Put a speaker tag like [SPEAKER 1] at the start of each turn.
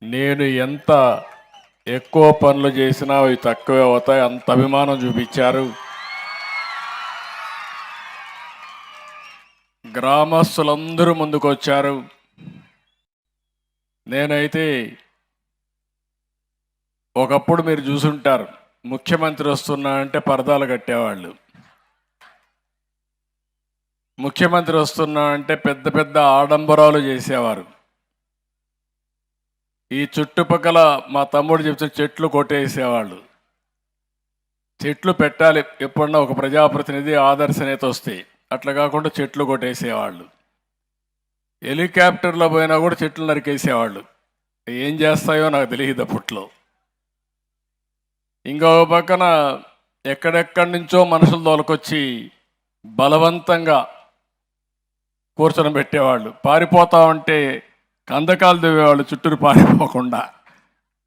[SPEAKER 1] నేను ఎంత ఎక్కువ పనులు చేసినా అవి తక్కువే అవుతాయి. అంత అభిమానం చూపించారు. గ్రామస్తులందరూ ముందుకొచ్చారు. నేనైతే ఒకప్పుడు మీరు చూసుంటారు, ముఖ్యమంత్రి వస్తున్నా అంటే పరదాలు కట్టేవాళ్ళు. ముఖ్యమంత్రి వస్తున్నా అంటే పెద్ద పెద్ద ఆడంబరాలు చేసేవారు. ఈ చుట్టుపక్కల మా తమ్ముడు చెప్తే చెట్లు కొట్టేసేవాళ్ళు. చెట్లు పెట్టాలి, ఎప్పుడన్నా ఒక ప్రజాప్రతినిధి ఆదర్శనేత వస్తే. అట్లా కాకుండా చెట్లు కొట్టేసేవాళ్ళు. హెలికాప్టర్లో పోయినా కూడా చెట్లు నరికేసేవాళ్ళు. ఏం చేస్తాయో నాకు తెలియదు అప్పట్లో. ఇంకో పక్కన ఎక్కడెక్కడి నుంచో మనుషులు తోలుకొచ్చి బలవంతంగా కూర్చొని పెట్టేవాళ్ళు. పారిపోతా ఉంటే కందకాలు దివేవాళ్ళు చుట్టూరు పారిపోకుండా.